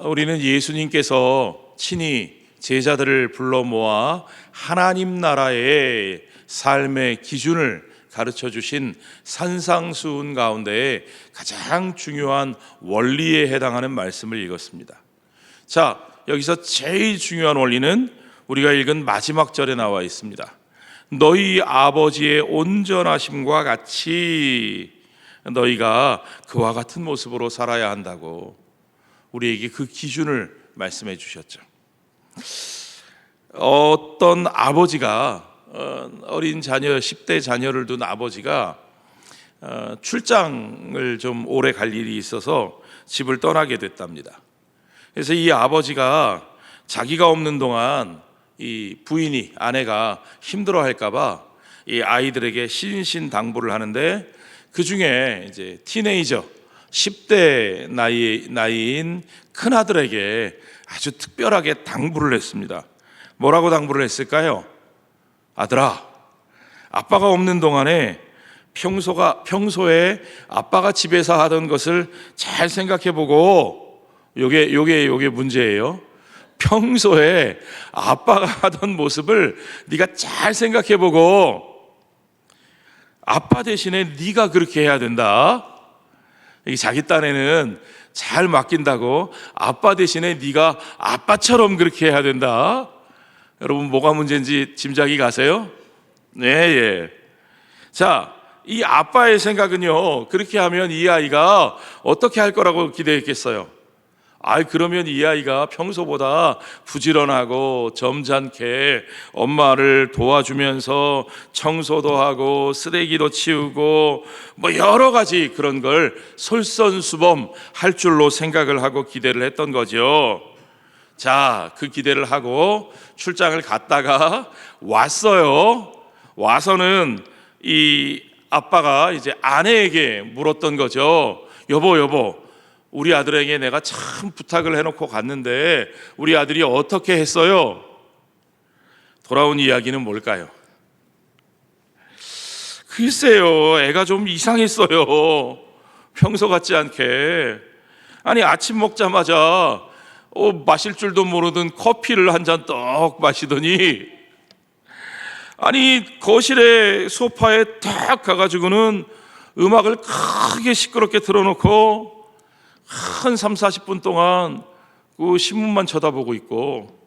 우리는 예수님께서 친히 제자들을 불러 모아 하나님 나라의 삶의 기준을 가르쳐 주신 산상수훈 가운데 가장 중요한 원리에 해당하는 말씀을 읽었습니다. 자, 여기서 제일 중요한 원리는 우리가 읽은 마지막 절에 나와 있습니다. 너희 아버지의 온전하심과 같이 너희가 그와 같은 모습으로 살아야 한다고 우리에게 그 기준을 말씀해 주셨죠. 어떤 아버지가 어린 자녀 10대 자녀를 둔 아버지가 출장을 좀 오래 갈 일이 있어서 집을 떠나게 됐답니다. 그래서 이 아버지가 자기가 없는 동안 이 부인이 아내가 힘들어할까 봐 이 아이들에게 신신당부를 하는데 그 중에 이제 티네이저 10대 나이인 큰아들에게 아주 특별하게 당부를 했습니다. 뭐라고 당부를 했을까요? 아들아, 아빠가 없는 동안에 평소에 아빠가 집에서 하던 것을 잘 생각해보고, 요게 문제예요. 평소에 아빠가 하던 모습을 네가 잘 생각해보고 아빠 대신에 네가 그렇게 해야 된다. 자기 딴에는 잘 맡긴다고 아빠 대신에 네가 아빠처럼 그렇게 해야 된다. 여러분, 뭐가 문제인지 짐작이 가세요? 네. 자, 이 아빠의 생각은요, 그렇게 하면 이 아이가 어떻게 할 거라고 기대했겠어요? 그러면 이 아이가 평소보다 부지런하고 점잖게 엄마를 도와주면서 청소도 하고 쓰레기도 치우고 뭐 여러 가지 그런 걸 솔선수범 할 줄로 생각을 하고 기대를 했던 거죠. 자, 그 기대를 하고 출장을 갔다가 왔어요. 와서는 이 아빠가 이제 아내에게 물었던 거죠. 여보, 우리 아들에게 내가 참 부탁을 해놓고 갔는데 우리 아들이 어떻게 했어요? 돌아온 이야기는 뭘까요? 글쎄요, 애가 좀 이상했어요. 평소 같지 않게. 아니, 아침 먹자마자 마실 줄도 모르던 커피를 한 잔 떡 마시더니, 아니, 거실에 소파에 딱 가가지고는 음악을 크게 시끄럽게 틀어놓고 한 30-40분 동안 그 신문만 쳐다보고 있고,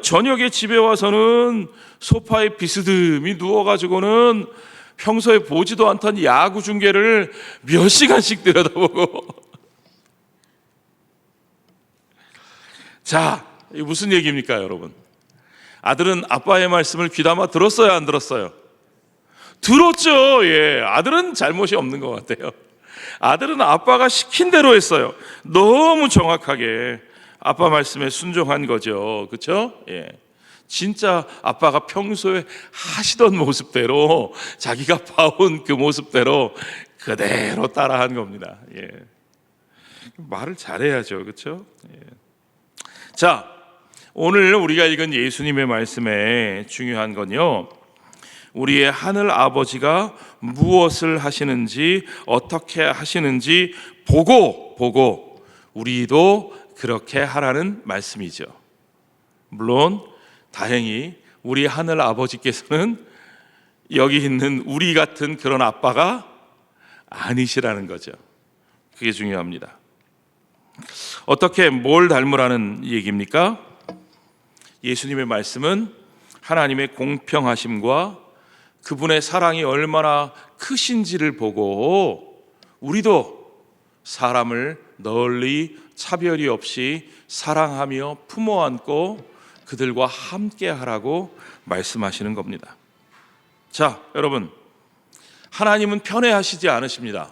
저녁에 집에 와서는 소파에 비스듬히 누워가지고는 평소에 보지도 않던 야구 중계를 몇 시간씩 들여다보고. 자, 이게 무슨 얘기입니까, 여러분? 아들은 아빠의 말씀을 귀담아 들었어요, 안 들었어요? 들었죠. 예, 아들은 잘못이 없는 것 같아요. 아들은 아빠가 시킨 대로 했어요. 너무 정확하게 아빠 말씀에 순종한 거죠. 그렇죠? 예. 진짜 아빠가 평소에 하시던 모습대로, 자기가 봐온 그 모습대로 그대로 따라한 겁니다. 예. 말을 잘해야죠. 그렇죠? 예. 자, 오늘 우리가 읽은 예수님의 말씀에 중요한 건요, 우리의 하늘 아버지가 무엇을 하시는지, 어떻게 하시는지 보고 우리도 그렇게 하라는 말씀이죠. 물론 다행히 우리 하늘 아버지께서는 여기 있는 우리 같은 그런 아빠가 아니시라는 거죠. 그게 중요합니다. 어떻게 뭘 닮으라는 얘기입니까? 예수님의 말씀은 하나님의 공평하심과 그분의 사랑이 얼마나 크신지를 보고 우리도 사람을 널리 차별이 없이 사랑하며 품어 안고 그들과 함께 하라고 말씀하시는 겁니다. 자, 여러분, 하나님은 편애하시지 않으십니다.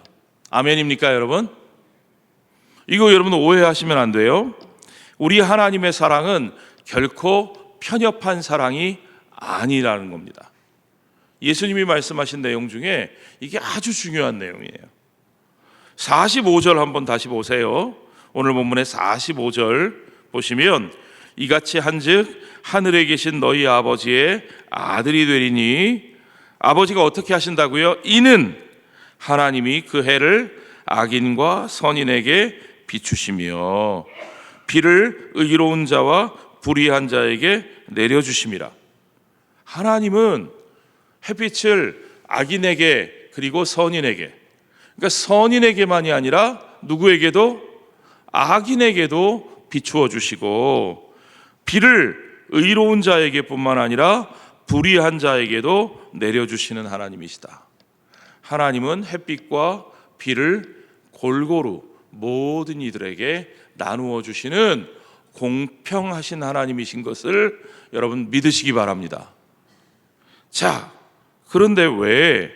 아멘입니까, 여러분? 이거 여러분 오해하시면 안 돼요. 우리 하나님의 사랑은 결코 편협한 사랑이 아니라는 겁니다. 예수님이 말씀하신 내용 중에 이게 아주 중요한 내용이에요. 45절 한번 다시 보세요. 오늘 본문의 45절 보시면, 이같이 한즉 하늘에 계신 너희 아버지의 아들이 되리니, 아버지가 어떻게 하신다고요? 이는 하나님이 그 해를 악인과 선인에게 비추시며 비를 의로운 자와 불의한 자에게 내려주심이라. 하나님은 햇빛을 악인에게 그리고 선인에게, 그러니까 선인에게만이 아니라 누구에게도, 악인에게도 비추어 주시고, 비를 의로운 자에게 뿐만 아니라 불의한 자에게도 내려주시는 하나님이시다. 하나님은 햇빛과 비를 골고루 모든 이들에게 나누어 주시는 공평하신 하나님이신 것을 여러분 믿으시기 바랍니다. 자, 그런데 왜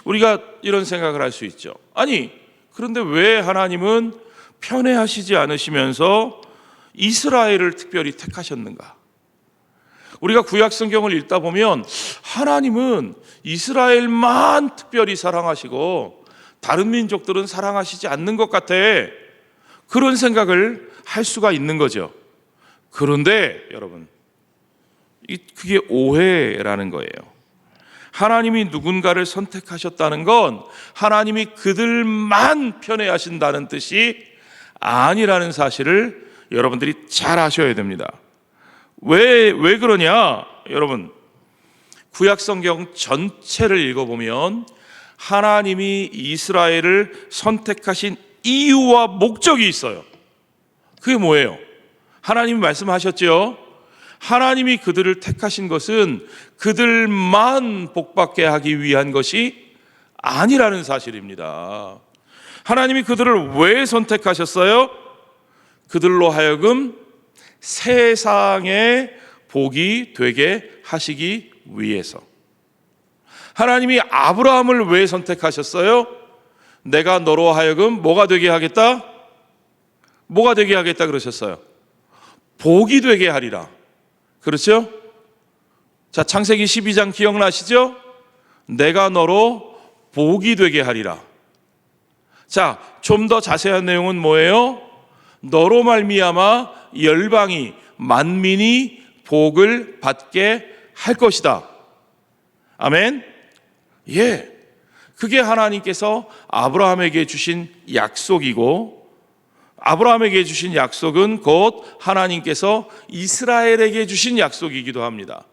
우리가 이런 생각을 할 수 있죠? 아니, 그런데 왜 하나님은 편애하시지 않으시면서 이스라엘을 특별히 택하셨는가? 우리가 구약 성경을 읽다 보면 하나님은 이스라엘만 특별히 사랑하시고 다른 민족들은 사랑하시지 않는 것 같아, 그런 생각을 할 수가 있는 거죠. 그런데 여러분, 그게 오해라는 거예요. 하나님이 누군가를 선택하셨다는 건 하나님이 그들만 편애하신다는 뜻이 아니라는 사실을 여러분들이 잘 아셔야 됩니다. 왜 그러냐? 여러분, 구약 성경 전체를 읽어보면 하나님이 이스라엘을 선택하신 이유와 목적이 있어요. 그게 뭐예요? 하나님이 말씀하셨죠. 하나님이 그들을 택하신 것은 그들만 복받게 하기 위한 것이 아니라는 사실입니다. 하나님이 그들을 왜 선택하셨어요? 그들로 하여금 세상의 복이 되게 하시기 위해서. 하나님이 아브라함을 왜 선택하셨어요? 내가 너로 하여금 뭐가 되게 하겠다? 뭐가 되게 하겠다 그러셨어요? 복이 되게 하리라. 그렇죠? 자, 창세기 12장 기억나시죠? 내가 너로 복이 되게 하리라. 자, 좀 더 자세한 내용은 뭐예요? 너로 말미암아 열방이, 만민이 복을 받게 할 것이다. 아멘? 예. 그게 하나님께서 아브라함에게 주신 약속이고, 아브라함에게 주신 약속은 곧 하나님께서 이스라엘에게 주신 약속이기도 합니다.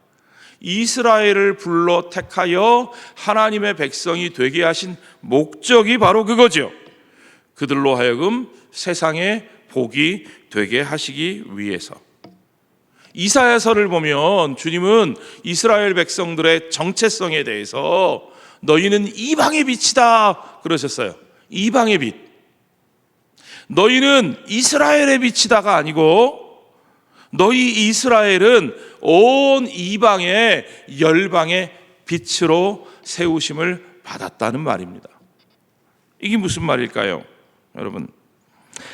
이스라엘을 불러 택하여 하나님의 백성이 되게 하신 목적이 바로 그거죠. 그들로 하여금 세상에 복이 되게 하시기 위해서. 이사야서를 보면 주님은 이스라엘 백성들의 정체성에 대해서 너희는 이방의 빛이다 그러셨어요. 이방의 빛. 너희는 이스라엘의 빛이다가 아니고 너희 이스라엘은 온 이방의 열방의 빛으로 세우심을 받았다는 말입니다. 이게 무슨 말일까요? 여러분,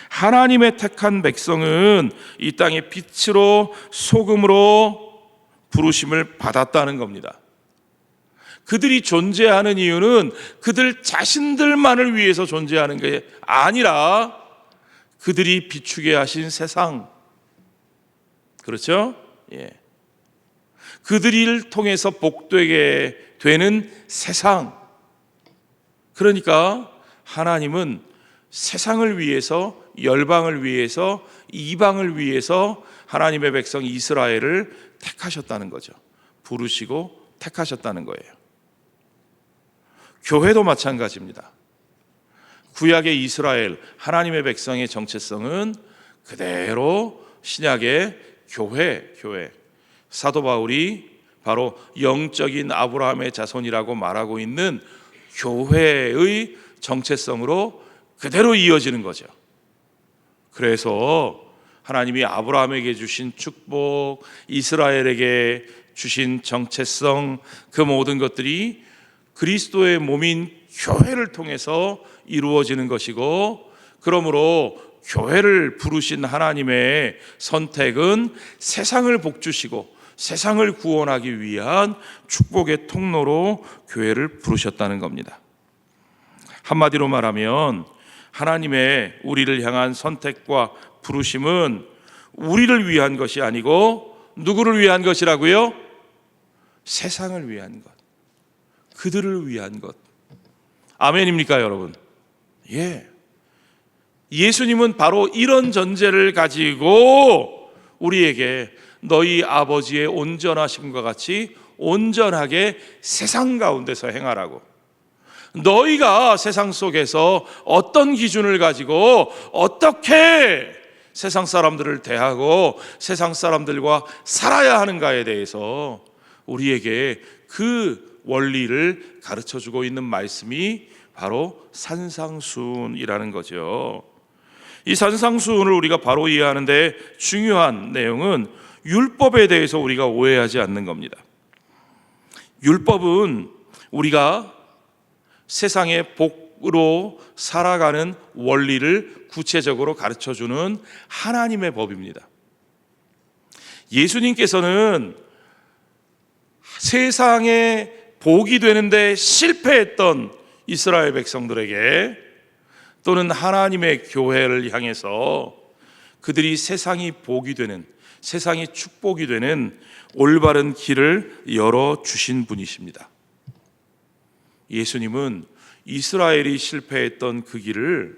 하나님의 택한 백성은 이 땅의 빛으로 소금으로 부르심을 받았다는 겁니다. 그들이 존재하는 이유는 그들 자신들만을 위해서 존재하는 게 아니라 그들이 비추게 하신 세상, 그렇죠? 예. 그들을 통해서 복되게 되는 세상. 그러니까 하나님은 세상을 위해서, 열방을 위해서, 이방을 위해서 하나님의 백성 이스라엘을 택하셨다는 거죠. 부르시고 택하셨다는 거예요. 교회도 마찬가지입니다. 구약의 이스라엘, 하나님의 백성의 정체성은 그대로 신약의 교회. 사도 바울이 바로 영적인 아브라함의 자손이라고 말하고 있는 교회의 정체성으로 그대로 이어지는 거죠. 그래서 하나님이 아브라함에게 주신 축복, 이스라엘에게 주신 정체성, 그 모든 것들이 그리스도의 몸인 교회를 통해서 이루어지는 것이고, 그러므로 교회를 부르신 하나님의 선택은 세상을 복주시고 세상을 구원하기 위한 축복의 통로로 교회를 부르셨다는 겁니다. 한마디로 말하면 하나님의 우리를 향한 선택과 부르심은 우리를 위한 것이 아니고 누구를 위한 것이라고요? 세상을 위한 것, 그들을 위한 것. 아멘입니까, 여러분? 예. 예수님은 바로 이런 전제를 가지고 우리에게 너희 아버지의 온전하심과 같이 온전하게 세상 가운데서 행하라고, 너희가 세상 속에서 어떤 기준을 가지고 어떻게 세상 사람들을 대하고 세상 사람들과 살아야 하는가에 대해서 우리에게 그 원리를 가르쳐주고 있는 말씀이 바로 산상수훈이라는 거죠. 이 산상수훈을 우리가 바로 이해하는데 중요한 내용은 율법에 대해서 우리가 오해하지 않는 겁니다. 율법은 우리가 세상의 복으로 살아가는 원리를 구체적으로 가르쳐주는 하나님의 법입니다. 예수님께서는 세상에 복이 되는데 실패했던 이스라엘 백성들에게 또는 하나님의 교회를 향해서 그들이 세상이 복이 되는, 세상이 축복이 되는 올바른 길을 열어주신 분이십니다. 예수님은 이스라엘이 실패했던 그 길을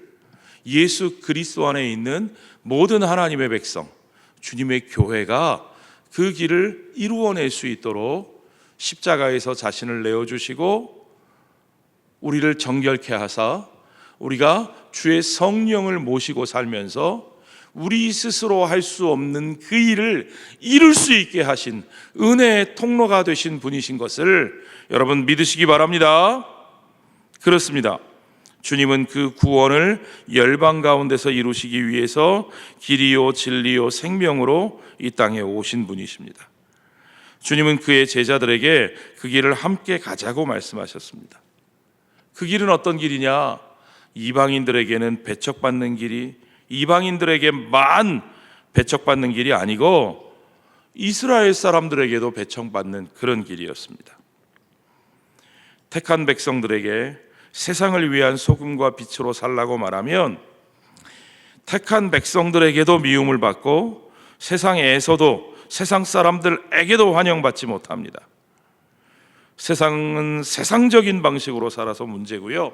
예수 그리스도 안에 있는 모든 하나님의 백성, 주님의 교회가 그 길을 이루어낼 수 있도록 십자가에서 자신을 내어주시고 우리를 정결케 하사 우리가 주의 성령을 모시고 살면서 우리 스스로 할 수 없는 그 일을 이룰 수 있게 하신 은혜의 통로가 되신 분이신 것을 여러분 믿으시기 바랍니다. 그렇습니다. 주님은 그 구원을 열방 가운데서 이루시기 위해서 길이요 진리요 생명으로 이 땅에 오신 분이십니다. 주님은 그의 제자들에게 그 길을 함께 가자고 말씀하셨습니다. 그 길은 어떤 길이냐? 이방인들에게는 배척받는 길이, 이방인들에게만 배척받는 길이 아니고 이스라엘 사람들에게도 배척받는 그런 길이었습니다. 택한 백성들에게 세상을 위한 소금과 빛으로 살라고 말하면 택한 백성들에게도 미움을 받고 세상에서도 세상 사람들에게도 환영받지 못합니다. 세상은 세상적인 방식으로 살아서 문제고요.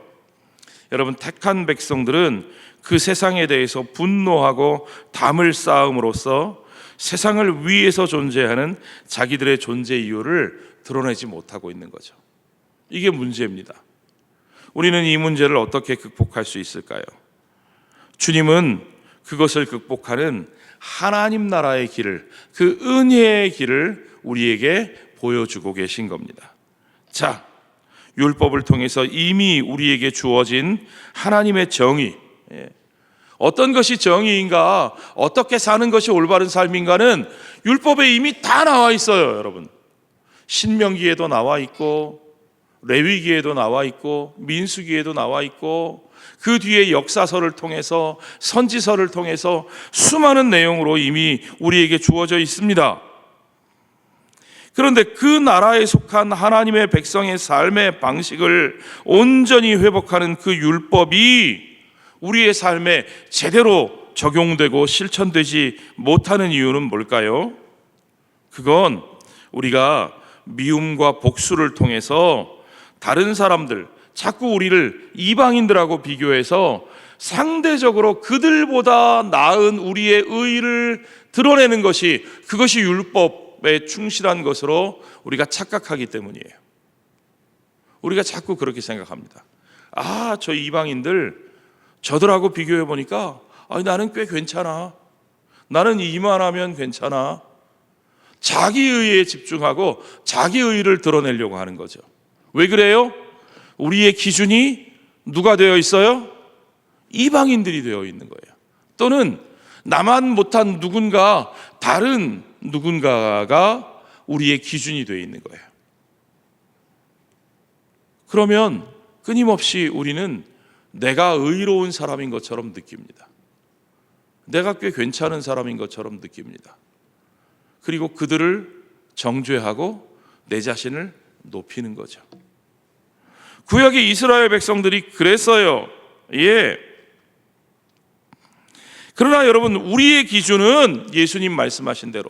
여러분, 택한 백성들은 그 세상에 대해서 분노하고 담을 쌓음으로써 세상을 위해서 존재하는 자기들의 존재 이유를 드러내지 못하고 있는 거죠. 이게 문제입니다. 우리는 이 문제를 어떻게 극복할 수 있을까요? 주님은 그것을 극복하는 하나님 나라의 길을, 그 은혜의 길을 우리에게 보여주고 계신 겁니다. 자, 율법을 통해서 이미 우리에게 주어진 하나님의 정의, 어떤 것이 정의인가, 어떻게 사는 것이 올바른 삶인가는 율법에 이미 다 나와 있어요. 여러분, 신명기에도 나와 있고 레위기에도 나와 있고 민수기에도 나와 있고 그 뒤에 역사서를 통해서 선지서를 통해서 수많은 내용으로 이미 우리에게 주어져 있습니다. 그런데 그 나라에 속한 하나님의 백성의 삶의 방식을 온전히 회복하는 그 율법이 우리의 삶에 제대로 적용되고 실천되지 못하는 이유는 뭘까요? 그건 우리가 미움과 복수를 통해서 다른 사람들, 자꾸 우리를 이방인들하고 비교해서 상대적으로 그들보다 나은 우리의 의의를 드러내는 것이, 그것이 율법에 충실한 것으로 우리가 착각하기 때문이에요. 우리가 자꾸 그렇게 생각합니다. 아, 저 이방인들 저들하고 비교해 보니까 나는 꽤 괜찮아. 나는 이만하면 괜찮아. 자기 의의에 집중하고 자기 의의를 드러내려고 하는 거죠. 왜 그래요? 우리의 기준이 누가 되어 있어요? 이방인들이 되어 있는 거예요. 또는 나만 못한 누군가, 다른 누군가가 우리의 기준이 되어 있는 거예요. 그러면 끊임없이 우리는 내가 의로운 사람인 것처럼 느낍니다. 내가 꽤 괜찮은 사람인 것처럼 느낍니다. 그리고 그들을 정죄하고 내 자신을 높이는 거죠. 구약의 이스라엘 백성들이 그랬어요. 예. 그러나 여러분, 우리의 기준은 예수님 말씀하신 대로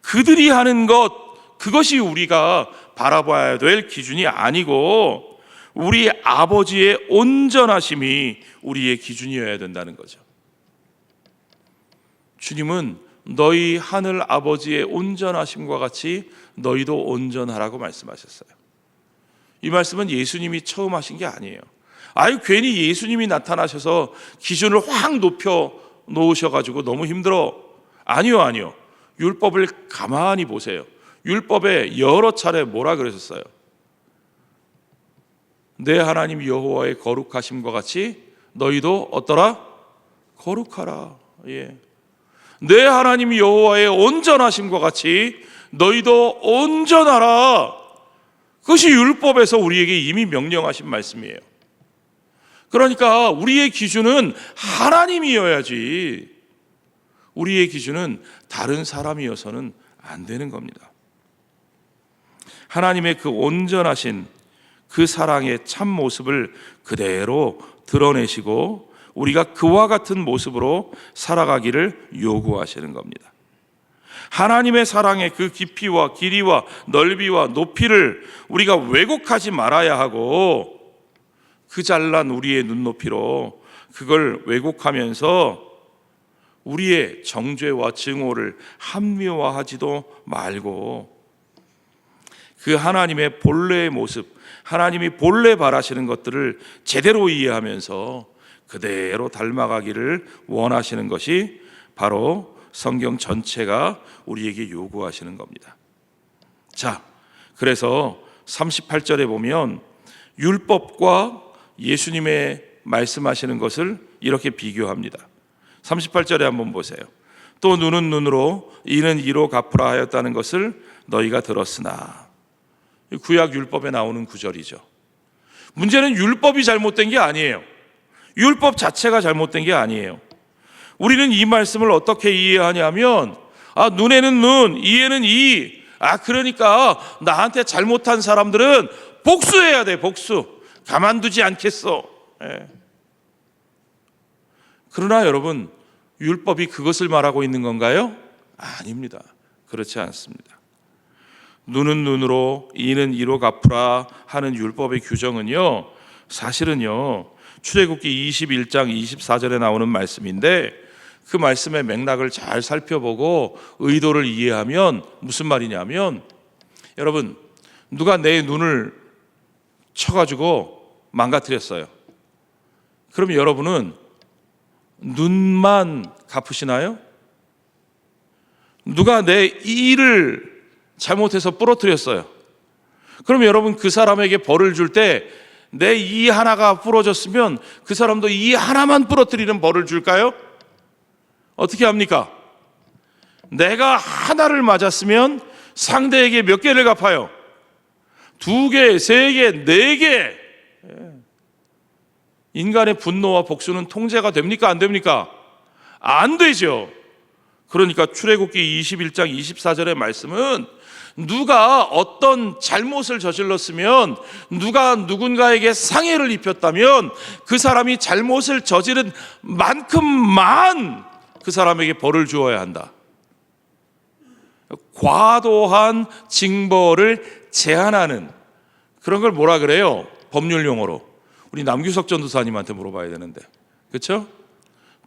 그들이 하는 것, 그것이 우리가 바라봐야 될 기준이 아니고 우리 아버지의 온전하심이 우리의 기준이어야 된다는 거죠. 주님은 너희 하늘 아버지의 온전하심과 같이 너희도 온전하라고 말씀하셨어요. 이 말씀은 예수님이 처음 하신 게 아니에요. 괜히 예수님이 나타나셔서 기준을 확 높여 놓으셔가지고 너무 힘들어. 아니요. 율법을 가만히 보세요. 율법에 여러 차례 뭐라 그러셨어요? 내 하나님 여호와의 거룩하심과 같이 너희도 어떠라? 거룩하라. 예. 내 하나님 여호와의 온전하심과 같이 너희도 온전하라. 그것이 율법에서 우리에게 이미 명령하신 말씀이에요. 그러니까 우리의 기준은 하나님이어야지, 우리의 기준은 다른 사람이어서는 안 되는 겁니다. 하나님의 그 온전하신 그 사랑의 참 모습을 그대로 드러내시고 우리가 그와 같은 모습으로 살아가기를 요구하시는 겁니다. 하나님의 사랑의 그 깊이와 길이와 넓이와 높이를 우리가 왜곡하지 말아야 하고, 그 잘난 우리의 눈높이로 그걸 왜곡하면서 우리의 정죄와 증오를 합리화하지도 말고, 그 하나님의 본래의 모습, 하나님이 본래 바라시는 것들을 제대로 이해하면서 그대로 닮아가기를 원하시는 것이 바로 성경 전체가 우리에게 요구하시는 겁니다. 자, 그래서 38절에 보면 율법과 예수님의 말씀하시는 것을 이렇게 비교합니다. 38절에 한번 보세요. 또 눈은 눈으로 이는 이로 갚으라 하였다는 것을 너희가 들었으나. 구약 율법에 나오는 구절이죠. 문제는 율법이 잘못된 게 아니에요. 율법 자체가 잘못된 게 아니에요. 우리는 이 말씀을 어떻게 이해하냐면, 눈에는 눈, 이에는 이. 그러니까 나한테 잘못한 사람들은 복수해야 돼, 복수. 가만두지 않겠어. 그러나 여러분, 율법이 그것을 말하고 있는 건가요? 아닙니다. 그렇지 않습니다. 눈은 눈으로 이는 이로 갚으라 하는 율법의 규정은요, 사실은요, 출애굽기 21장 24절에 나오는 말씀인데, 그 말씀의 맥락을 잘 살펴보고 의도를 이해하면 무슨 말이냐면, 여러분, 누가 내 눈을 쳐가지고 망가뜨렸어요. 그럼 여러분은 눈만 갚으시나요? 누가 내 이를 잘못해서 부러뜨렸어요. 그럼 여러분, 그 사람에게 벌을 줄 때 내 이 하나가 부러졌으면 그 사람도 이 하나만 부러뜨리는 벌을 줄까요? 어떻게 합니까? 내가 하나를 맞았으면 상대에게 몇 개를 갚아요? 2개, 3개, 4개. 인간의 분노와 복수는 통제가 됩니까? 안 됩니까? 안 되죠. 그러니까 출애굽기 21장 24절의 말씀은 누가 어떤 잘못을 저질렀으면, 누가 누군가에게 상해를 입혔다면 그 사람이 잘못을 저지른 만큼만 그 사람에게 벌을 주어야 한다. 과도한 징벌을 제한하는 그런 걸 뭐라 그래요? 법률 용어로. 우리 남규석 전도사님한테 물어봐야 되는데, 그렇죠?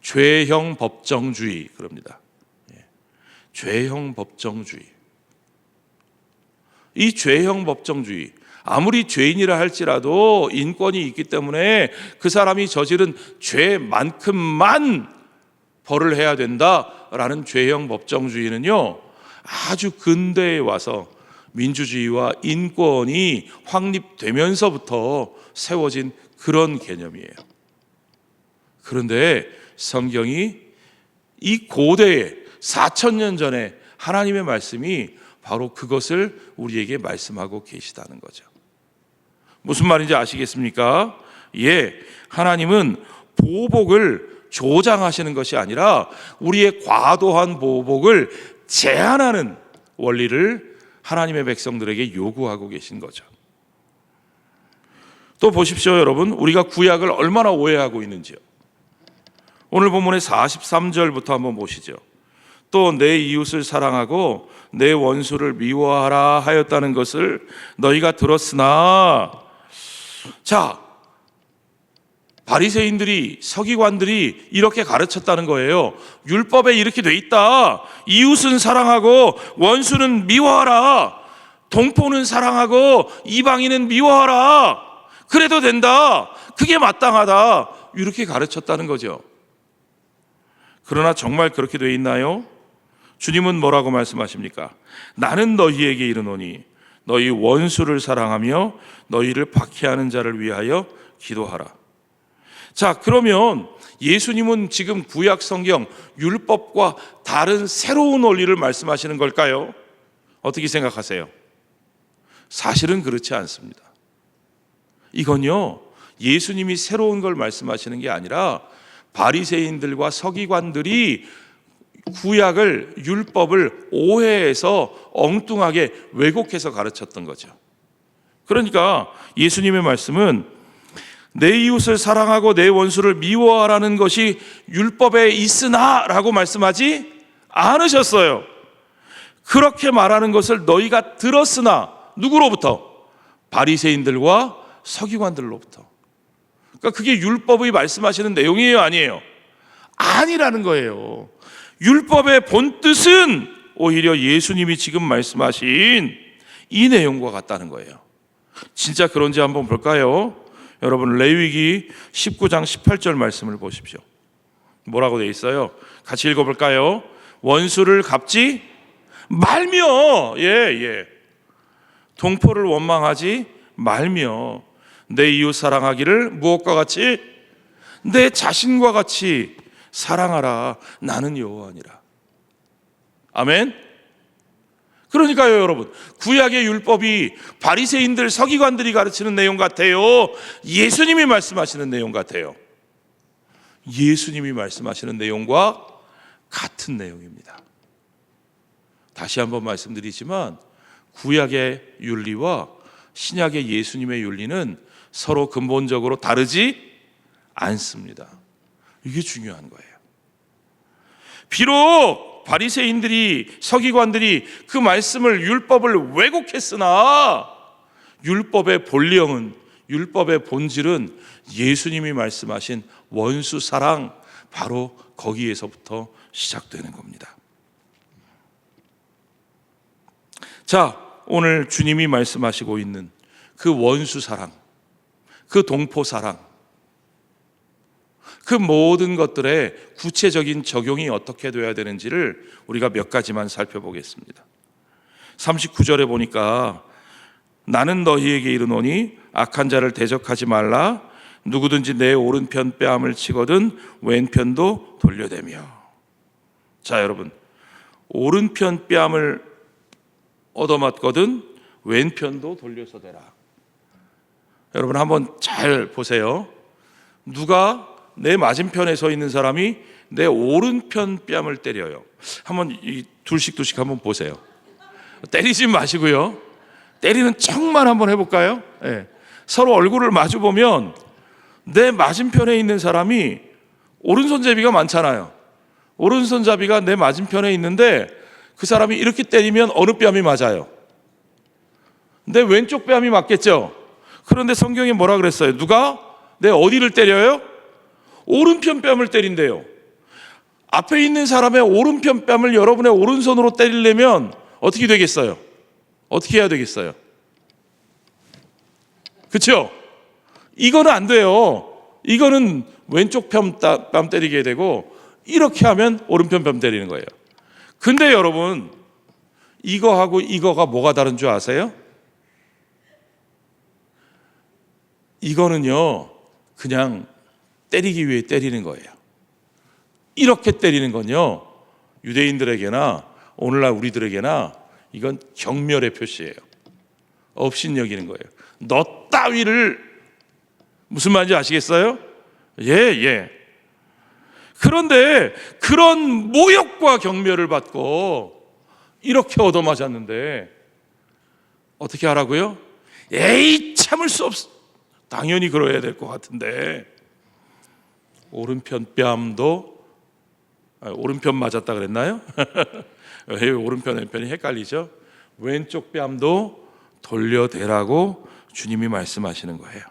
죄형 법정주의 그럽니다. 죄형 법정주의. 이 죄형 법정주의, 아무리 죄인이라 할지라도 인권이 있기 때문에 그 사람이 저지른 죄만큼만 벌을 해야 된다라는 죄형 법정주의는요, 아주 근대에 와서 민주주의와 인권이 확립되면서부터 세워진 그런 개념이에요. 그런데 성경이 이 고대에 4,000년 전에 하나님의 말씀이 바로 그것을 우리에게 말씀하고 계시다는 거죠. 무슨 말인지 아시겠습니까? 하나님은 보복을 조장하시는 것이 아니라 우리의 과도한 보복을 제한하는 원리를 하나님의 백성들에게 요구하고 계신 거죠. 또 보십시오, 여러분. 우리가 구약을 얼마나 오해하고 있는지요. 오늘 본문의 43절부터 한번 보시죠. 또 내 이웃을 사랑하고 내 원수를 미워하라 하였다는 것을 너희가 들었으나, 자, 바리새인들이, 서기관들이 이렇게 가르쳤다는 거예요. 율법에 이렇게 돼 있다. 이웃은 사랑하고 원수는 미워하라. 동포는 사랑하고 이방인은 미워하라. 그래도 된다. 그게 마땅하다. 이렇게 가르쳤다는 거죠. 그러나 정말 그렇게 돼 있나요? 주님은 뭐라고 말씀하십니까? 나는 너희에게 이르노니 너희 원수를 사랑하며 너희를 박해하는 자를 위하여 기도하라. 자, 그러면 예수님은 지금 구약 성경 율법과 다른 새로운 원리를 말씀하시는 걸까요? 어떻게 생각하세요? 사실은 그렇지 않습니다. 이건요, 예수님이 새로운 걸 말씀하시는 게 아니라 바리새인들과 서기관들이 구약을, 율법을 오해해서 엉뚱하게 왜곡해서 가르쳤던 거죠. 그러니까 예수님의 말씀은 내 이웃을 사랑하고 내 원수를 미워하라는 것이 율법에 있으나 라고 말씀하지 않으셨어요. 그렇게 말하는 것을 너희가 들었으나 누구로부터? 바리새인들과 서기관들로부터. 그러니까 그게 율법의 말씀하시는 내용이에요, 아니에요? 아니라는 거예요. 율법의 본뜻은 오히려 예수님이 지금 말씀하신 이 내용과 같다는 거예요. 진짜 그런지 한번 볼까요? 여러분, 레위기 19장 18절 말씀을 보십시오. 뭐라고 되어 있어요? 같이 읽어볼까요? 원수를 갚지 말며, 동포를 원망하지 말며 내 이웃 사랑하기를 무엇과 같이? 내 자신과 같이 사랑하라. 나는 여호와니라. 아멘. 그러니까요, 여러분, 구약의 율법이 바리새인들, 서기관들이 가르치는 내용 같아요? 예수님이 말씀하시는 내용 같아요? 예수님이 말씀하시는 내용과 같은 내용입니다. 다시 한번 말씀드리지만 구약의 윤리와 신약의 예수님의 윤리는 서로 근본적으로 다르지 않습니다. 이게 중요한 거예요. 비록 바리새인들이, 서기관들이 그 말씀을, 율법을 왜곡했으나 율법의 본령은, 율법의 본질은 예수님이 말씀하신 원수 사랑, 바로 거기에서부터 시작되는 겁니다. 자, 오늘 주님이 말씀하시고 있는 그 원수 사랑, 그 동포 사랑, 그 모든 것들의 구체적인 적용이 어떻게 되어야 되는지를 우리가 몇 가지만 살펴보겠습니다. 39절에 보니까 나는 너희에게 이르노니 악한 자를 대적하지 말라. 누구든지 내 오른편 뺨을 치거든 왼편도 돌려대며. 자, 여러분, 오른편 뺨을 얻어맞거든 왼편도 돌려서 대라. 여러분, 한번 잘 보세요. 누가 내 맞은편에 서 있는 사람이 내 오른편 뺨을 때려요. 한번 둘씩 한번 보세요. 때리지 마시고요. 때리는 척만 한번 해볼까요? 네. 서로 얼굴을 마주 보면 내 맞은편에 있는 사람이 오른손잡이가 많잖아요. 오른손잡이가 내 맞은편에 있는데 그 사람이 이렇게 때리면 어느 뺨이 맞아요? 내 왼쪽 뺨이 맞겠죠? 그런데 성경이 뭐라 그랬어요? 누가 내 어디를 때려요? 오른편 뺨을 때린대요. 앞에 있는 사람의 오른편 뺨을 여러분의 오른손으로 때리려면 어떻게 되겠어요? 어떻게 해야 되겠어요? 그렇죠? 이거는 안 돼요. 이거는 왼쪽 뺨 때리게 되고 이렇게 하면 오른편 뺨 때리는 거예요. 근데 여러분, 이거하고 이거가 뭐가 다른 줄 아세요? 이거는요, 그냥 때리기 위해 때리는 거예요. 이렇게 때리는 건요, 유대인들에게나 오늘날 우리들에게나 이건 경멸의 표시예요. 업신여기는 거예요. 너 따위를, 무슨 말인지 아시겠어요? 예. 그런데 그런 모욕과 경멸을 받고 이렇게 얻어맞았는데 어떻게 하라고요? 에이, 참을 수 없어. 당연히 그러야 될 것 같은데 오른편 맞았다 그랬나요? 왜 오른편 왼편이 헷갈리죠? 왼쪽 뺨도 돌려대라고 주님이 말씀하시는 거예요.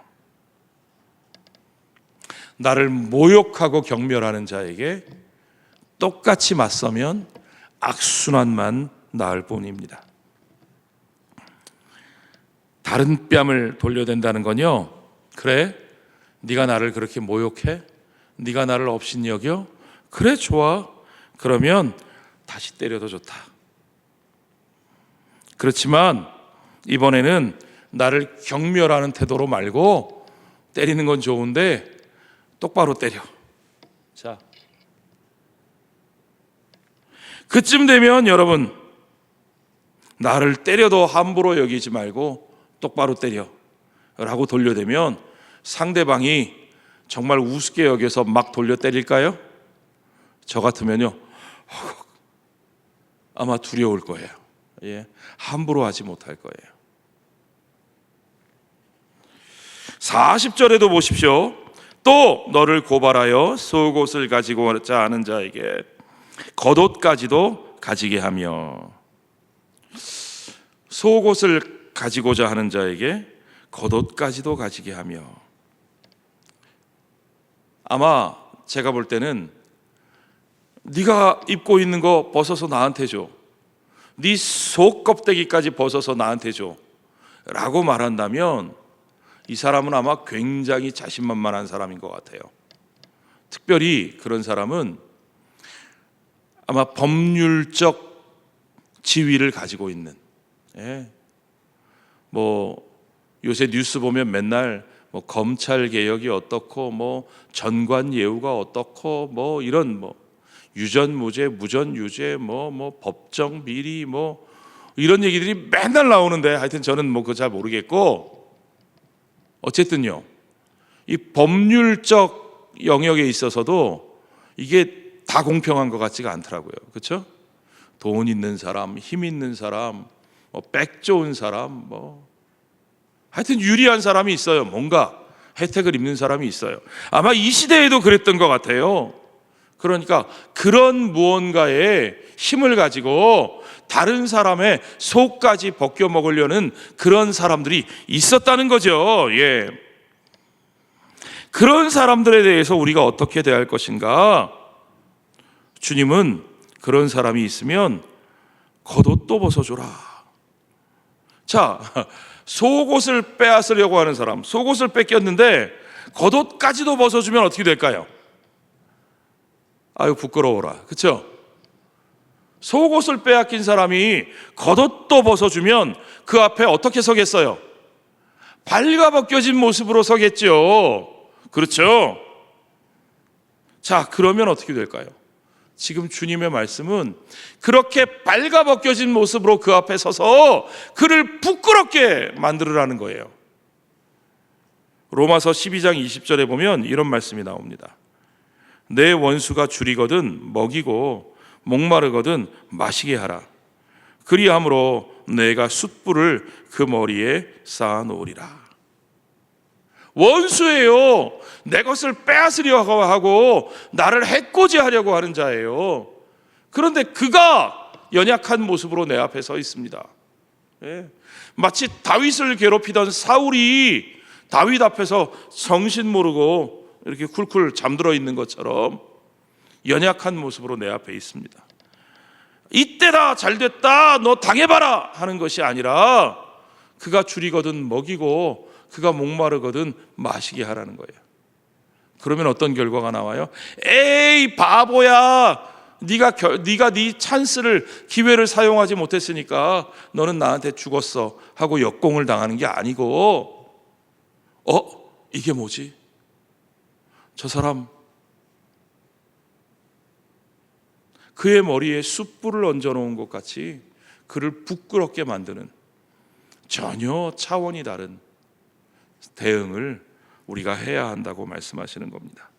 나를 모욕하고 경멸하는 자에게 똑같이 맞서면 악순환만 나을 뿐입니다. 다른 뺨을 돌려댄다는 건요, 그래? 네가 나를 그렇게 모욕해? 네가 나를 업신여겨? 그래, 좋아. 그러면 다시 때려도 좋다. 그렇지만 이번에는 나를 경멸하는 태도로 말고, 때리는 건 좋은데 똑바로 때려. 자, 그쯤 되면 여러분, 나를 때려도 함부로 여기지 말고 똑바로 때려 라고 돌려대면 상대방이 정말 우습게 여겨서 막 돌려 때릴까요? 저 같으면요, 아마 두려울 거예요. 예, 함부로 하지 못할 거예요. 40절에도 보십시오. 또 너를 고발하여 속옷을 가지고자 하는 자에게 겉옷까지도 가지게 하며, 속옷을 가지고자 하는 자에게 겉옷까지도 가지게 하며. 아마 제가 볼 때는 네가 입고 있는 거 벗어서 나한테 줘, 네 속 껍데기까지 벗어서 나한테 줘 라고 말한다면 이 사람은 아마 굉장히 자신만만한 사람인 것 같아요. 특별히 그런 사람은 아마 법률적 지위를 가지고 있는, 뭐 요새 뉴스 보면 맨날 뭐 검찰 개혁이 어떻고 뭐 전관 예우가 어떻고 뭐 이런 뭐 유전무죄 무전유죄 뭐 법정 비리 뭐 이런 얘기들이 맨날 나오는데, 하여튼 저는 뭐 그거 잘 모르겠고, 어쨌든요, 이 법률적 영역에 있어서도 이게 다 공평한 것 같지가 않더라고요. 그렇죠? 돈 있는 사람, 힘 있는 사람, 뭐 백 좋은 사람, 뭐 하여튼 유리한 사람이 있어요. 뭔가 혜택을 입는 사람이 있어요. 아마 이 시대에도 그랬던 것 같아요. 그러니까 그런 무언가의 힘을 가지고 다른 사람의 속까지 벗겨 먹으려는 그런 사람들이 있었다는 거죠. 예. 그런 사람들에 대해서 우리가 어떻게 대할 것인가? 주님은 그런 사람이 있으면 겉옷도 벗어줘라. 자, 속옷을 빼앗으려고 하는 사람, 속옷을 뺏겼는데 겉옷까지도 벗어주면 어떻게 될까요? 아유, 부끄러워라. 그렇죠? 속옷을 빼앗긴 사람이 겉옷도 벗어주면 그 앞에 어떻게 서겠어요? 발가벗겨진 모습으로 서겠죠. 그렇죠? 자, 그러면 어떻게 될까요? 지금 주님의 말씀은 그렇게 발가벗겨진 모습으로 그 앞에 서서 그를 부끄럽게 만들으라는 거예요. 로마서 12장 20절에 보면 이런 말씀이 나옵니다. 내 원수가 줄이거든 먹이고 목마르거든 마시게 하라. 그리함으로 내가 숯불을 그 머리에 쌓아 놓으리라. 원수예요. 내 것을 빼앗으려고 하고 나를 해코지하려고 하는 자예요. 그런데 그가 연약한 모습으로 내 앞에 서 있습니다. 마치 다윗을 괴롭히던 사울이 다윗 앞에서 정신 모르고 이렇게 쿨쿨 잠들어 있는 것처럼 연약한 모습으로 내 앞에 있습니다. 이때다, 잘됐다, 너 당해봐라 하는 것이 아니라 그가 줄이거든 먹이고 그가 목마르거든 마시게 하라는 거예요. 그러면 어떤 결과가 나와요? 에이 바보야, 네가 네 찬스를, 기회를 사용하지 못했으니까 너는 나한테 죽었어 하고 역공을 당하는 게 아니고, 이게 뭐지? 저 사람 그의 머리에 숯불을 얹어놓은 것 같이 그를 부끄럽게 만드는 전혀 차원이 다른 대응을 우리가 해야 한다고 말씀하시는 겁니다.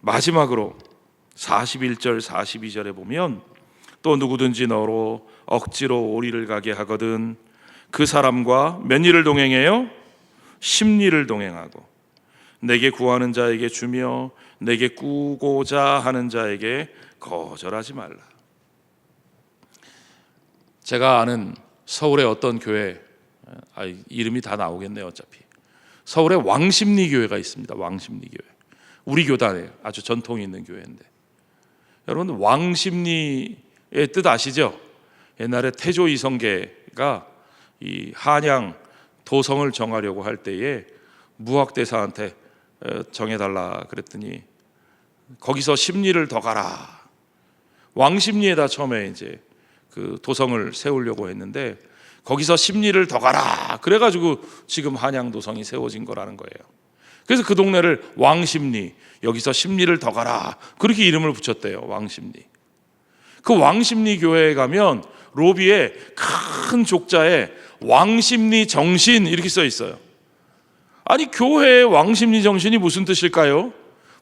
마지막으로 41절 42절에 보면 또 누구든지 너로 억지로 오리를 가게 하거든 그 사람과 몇 리를 동행해요? 10리를 동행하고 내게 구하는 자에게 주며 내게 꾸고자 하는 자에게 거절하지 말라. 제가 아는 서울의 어떤 교회, 이름이 다 나오겠네요. 어차피 서울에 왕십리교회가 있습니다. 왕십리교회. 우리 교단에 아주 전통이 있는 교회인데, 여러분 왕십리의 뜻 아시죠? 옛날에 태조 이성계가 이 한양 도성을 정하려고 할 때에 무학대사한테 정해달라 그랬더니 거기서 십리를 더 가라. 왕십리에다 처음에 이제 그 도성을 세우려고 했는데 거기서 십리를 더 가라. 그래가지고 지금 한양 도성이 세워진 거라는 거예요. 그래서 그 동네를 왕십리, 여기서 십리를 더 가라, 그렇게 이름을 붙였대요. 왕십리. 그 왕십리 교회에 가면 로비에 큰 족자에 왕십리 정신 이렇게 써 있어요. 아니 교회의 왕십리 정신이 무슨 뜻일까요?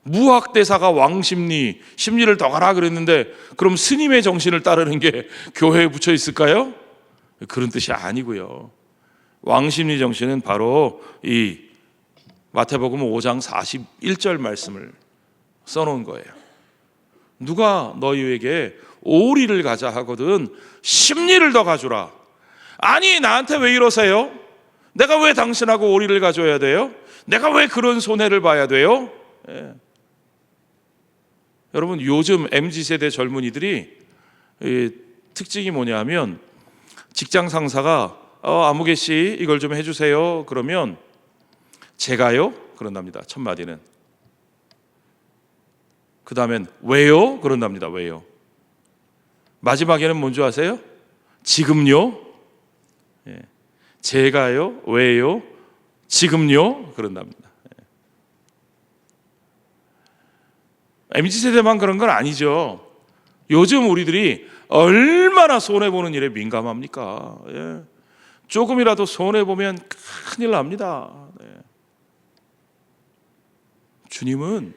무학대사가 왕십리, 십리를 더 가라 그랬는데 그럼 스님의 정신을 따르는 게 교회에 붙여 있을까요? 그런 뜻이 아니고요. 왕십리 정신은 바로 이 마태복음 5장 41절 말씀을 써놓은 거예요. 누가 너희에게 오리를 가자 하거든 십리를 더 가주라. 아니 나한테 왜 이러세요? 내가 왜 당신하고 오리를 가져야 돼요? 내가 왜 그런 손해를 봐야 돼요? 예. 여러분 요즘 MZ세대 젊은이들이 특징이 뭐냐면 직장 상사가 아무개 씨 이걸 좀 해주세요 그러면 제가요? 그런답니다. 첫 마디는. 그 다음엔 왜요? 그런답니다. 왜요? 마지막에는 뭔지 아세요? 지금요? 예. 제가요? 왜요? 지금요? 그런답니다. 예. MZ세대만 그런 건 아니죠. 요즘 우리들이 얼마나 손해보는 일에 민감합니까? 예. 조금이라도 손해보면 큰일 납니다. 예. 주님은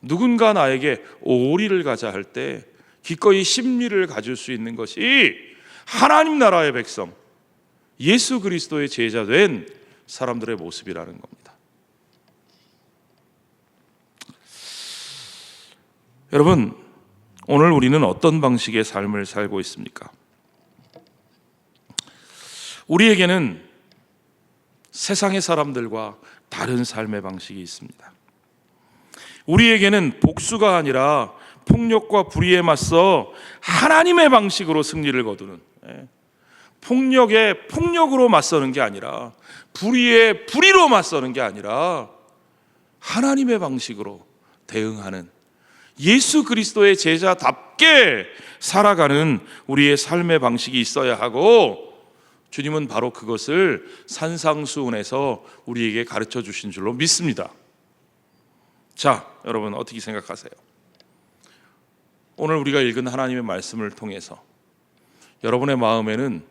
누군가 나에게 오리를 가자 할 때 기꺼이 십리를 가질 수 있는 것이 하나님 나라의 백성, 예수 그리스도의 제자 된 사람들의 모습이라는 겁니다. 여러분, 오늘 우리는 어떤 방식의 삶을 살고 있습니까? 우리에게는 세상의 사람들과 다른 삶의 방식이 있습니다. 우리에게는 복수가 아니라 폭력과 불의에 맞서 하나님의 방식으로 승리를 거두는, 폭력에 폭력으로 맞서는 게 아니라 불의에 불의로 맞서는 게 아니라 하나님의 방식으로 대응하는 예수 그리스도의 제자답게 살아가는 우리의 삶의 방식이 있어야 하고, 주님은 바로 그것을 산상수훈에서 우리에게 가르쳐 주신 줄로 믿습니다. 자, 여러분 어떻게 생각하세요? 오늘 우리가 읽은 하나님의 말씀을 통해서 여러분의 마음에는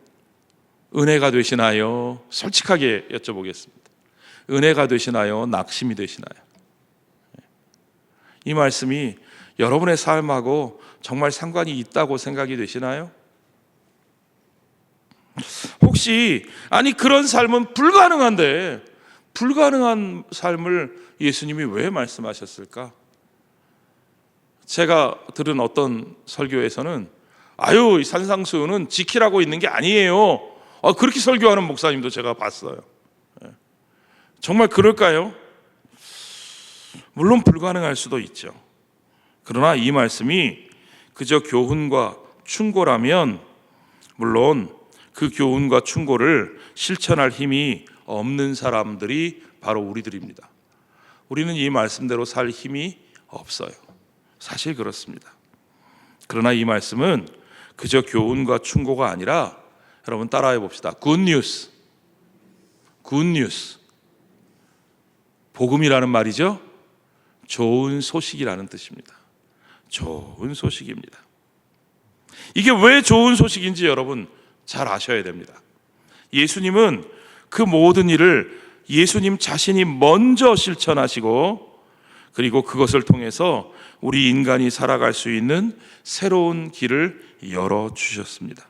은혜가 되시나요? 솔직하게 여쭤보겠습니다. 은혜가 되시나요? 낙심이 되시나요? 이 말씀이 여러분의 삶하고 정말 상관이 있다고 생각이 되시나요? 혹시 아니 그런 삶은 불가능한데 불가능한 삶을 예수님이 왜 말씀하셨을까? 제가 들은 어떤 설교에서는 이 산상수훈은 지키라고 있는 게 아니에요. 그렇게 설교하는 목사님도 제가 봤어요. 정말 그럴까요? 물론 불가능할 수도 있죠. 그러나 이 말씀이 그저 교훈과 충고라면 물론 그 교훈과 충고를 실천할 힘이 없는 사람들이 바로 우리들입니다. 우리는 이 말씀대로 살 힘이 없어요. 사실 그렇습니다. 그러나 이 말씀은 그저 교훈과 충고가 아니라, 여러분 따라해 봅시다. 굿뉴스. 굿뉴스. 복음이라는 말이죠. 좋은 소식이라는 뜻입니다. 좋은 소식입니다. 이게 왜 좋은 소식인지 여러분 잘 아셔야 됩니다. 예수님은 그 모든 일을 예수님 자신이 먼저 실천하시고, 그리고 그것을 통해서 우리 인간이 살아갈 수 있는 새로운 길을 열어주셨습니다.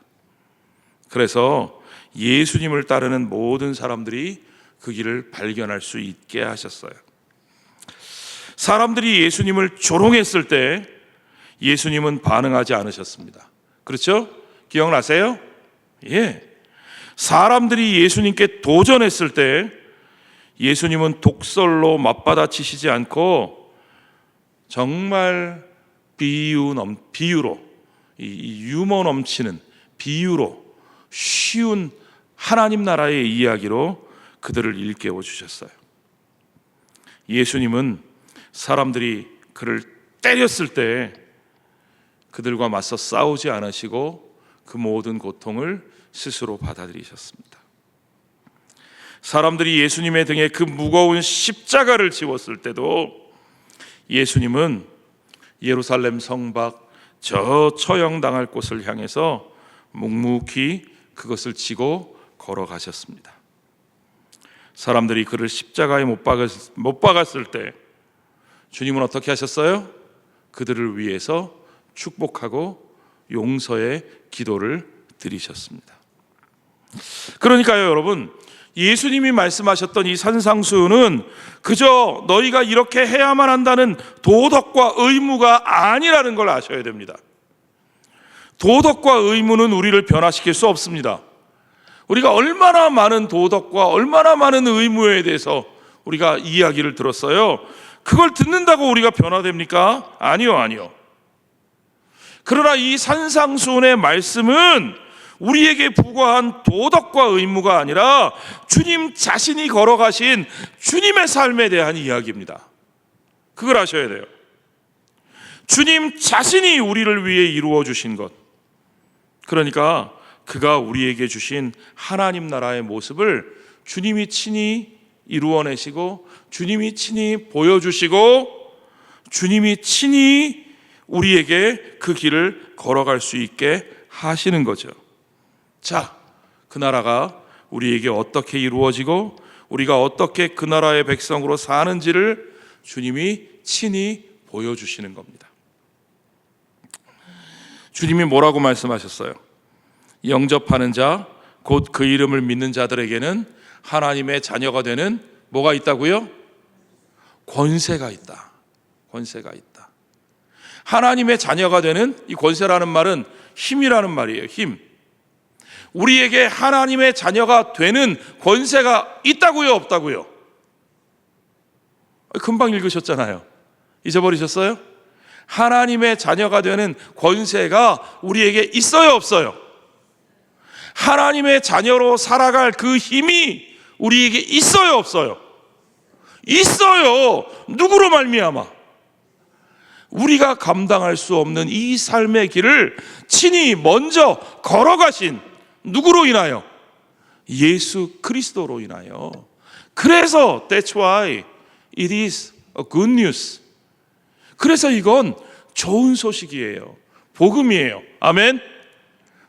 그래서 예수님을 따르는 모든 사람들이 그 길을 발견할 수 있게 하셨어요. 사람들이 예수님을 조롱했을 때 예수님은 반응하지 않으셨습니다. 그렇죠? 기억나세요? 예. 사람들이 예수님께 도전했을 때 예수님은 독설로 맞받아치시지 않고 정말 비유로, 이 유머 넘치는 비유로 쉬운 하나님 나라의 이야기로 그들을 일깨워 주셨어요. 예수님은 사람들이 그를 때렸을 때 그들과 맞서 싸우지 않으시고 그 모든 고통을 스스로 받아들이셨습니다. 사람들이 예수님의 등에 그 무거운 십자가를 지웠을 때도 예수님은 예루살렘 성 밖 저 처형당할 곳을 향해서 묵묵히 그것을 지고 걸어가셨습니다. 사람들이 그를 십자가에 못 박았을 때 주님은 어떻게 하셨어요? 그들을 위해서 축복하고 용서의 기도를 드리셨습니다. 그러니까요, 여러분, 예수님이 말씀하셨던 이 산상수훈은 그저 너희가 이렇게 해야만 한다는 도덕과 의무가 아니라는 걸 아셔야 됩니다. 도덕과 의무는 우리를 변화시킬 수 없습니다. 우리가 얼마나 많은 도덕과 얼마나 많은 의무에 대해서 우리가 이야기를 들었어요. 그걸 듣는다고 우리가 변화됩니까? 아니요. 그러나 이 산상수훈의 말씀은 우리에게 부과한 도덕과 의무가 아니라 주님 자신이 걸어가신 주님의 삶에 대한 이야기입니다. 그걸 아셔야 돼요. 주님 자신이 우리를 위해 이루어 주신 것, 그러니까 그가 우리에게 주신 하나님 나라의 모습을 주님이 친히 이루어내시고 주님이 친히 보여주시고 주님이 친히 우리에게 그 길을 걸어갈 수 있게 하시는 거죠. 자, 그 나라가 우리에게 어떻게 이루어지고 우리가 어떻게 그 나라의 백성으로 사는지를 주님이 친히 보여주시는 겁니다. 주님이 뭐라고 말씀하셨어요? 영접하는 자, 곧 그 이름을 믿는 자들에게는 하나님의 자녀가 되는 뭐가 있다고요? 권세가 있다. 권세가 있다. 하나님의 자녀가 되는 이 권세라는 말은 힘이라는 말이에요. 힘. 우리에게 하나님의 자녀가 되는 권세가 있다고요, 없다고요? 금방 읽으셨잖아요. 잊어버리셨어요? 하나님의 자녀가 되는 권세가 우리에게 있어요, 없어요? 하나님의 자녀로 살아갈 그 힘이 우리에게 있어요, 없어요? 있어요. 누구로 말미암아? 우리가 감당할 수 없는 이 삶의 길을 친히 먼저 걸어가신 누구로 인하여? 예수 그리스도로 인하여. 그래서 that's why it is a good news. 그래서 이건 좋은 소식이에요. 복음이에요. 아멘.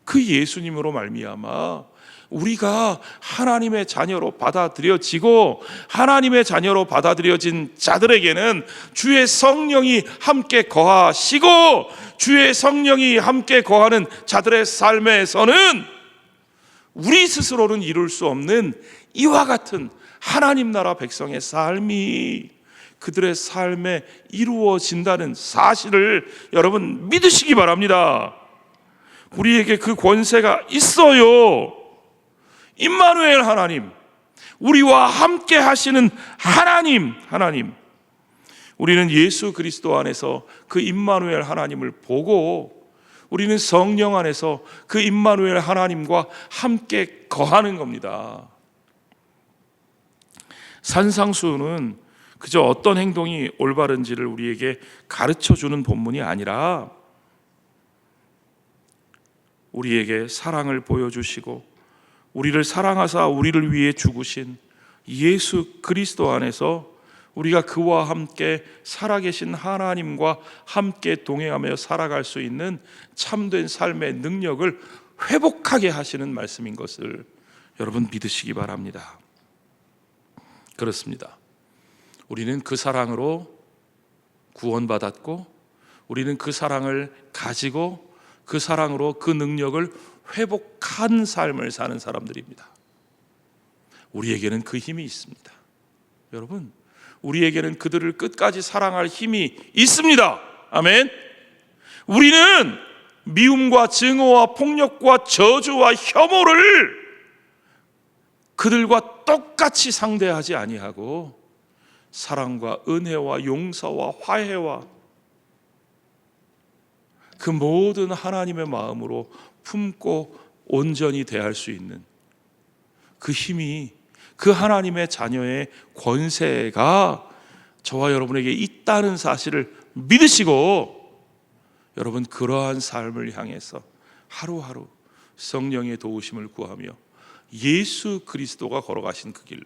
그 예수님으로 말미암아 우리가 하나님의 자녀로 받아들여지고 하나님의 자녀로 받아들여진 자들에게는 주의 성령이 함께 거하시고 주의 성령이 함께 거하는 자들의 삶에서는 우리 스스로는 이룰 수 없는 이와 같은 하나님 나라 백성의 삶이 그들의 삶에 이루어진다는 사실을 여러분 믿으시기 바랍니다. 우리에게 그 권세가 있어요. 임마누엘 하나님, 우리와 함께 하시는 하나님. 우리는 예수 그리스도 안에서 그 임마누엘 하나님을 보고 우리는 성령 안에서 그 임마누엘 하나님과 함께 거하는 겁니다. 산상수훈은 그저 어떤 행동이 올바른지를 우리에게 가르쳐주는 본문이 아니라 우리에게 사랑을 보여주시고 우리를 사랑하사 우리를 위해 죽으신 예수 그리스도 안에서 우리가 그와 함께 살아계신 하나님과 함께 동행하며 살아갈 수 있는 참된 삶의 능력을 회복하게 하시는 말씀인 것을 여러분 믿으시기 바랍니다. 그렇습니다. 우리는 그 사랑으로 구원받았고 우리는 그 사랑을 가지고 그 사랑으로 그 능력을 회복한 삶을 사는 사람들입니다. 우리에게는 그 힘이 있습니다. 여러분, 우리에게는 그들을 끝까지 사랑할 힘이 있습니다. 아멘. 우리는 미움과 증오와 폭력과 저주와 혐오를 그들과 똑같이 상대하지 아니하고 사랑과 은혜와 용서와 화해와 그 모든 하나님의 마음으로 품고 온전히 대할 수 있는 그 힘이, 그 하나님의 자녀의 권세가 저와 여러분에게 있다는 사실을 믿으시고, 여러분 그러한 삶을 향해서 하루하루 성령의 도우심을 구하며 예수 그리스도가 걸어가신 그 길로,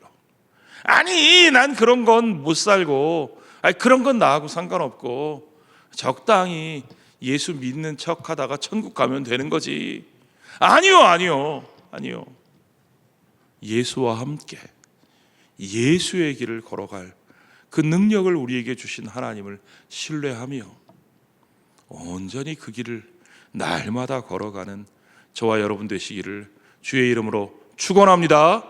아니 난 그런 건 못 살고, 아니 그런 건 나하고 상관없고 적당히 예수 믿는 척 하다가 천국 가면 되는 거지. 아니요. 예수와 함께 예수의 길을 걸어갈 그 능력을 우리에게 주신 하나님을 신뢰하며 온전히 그 길을 날마다 걸어가는 저와 여러분 되시기를 주의 이름으로 축원합니다.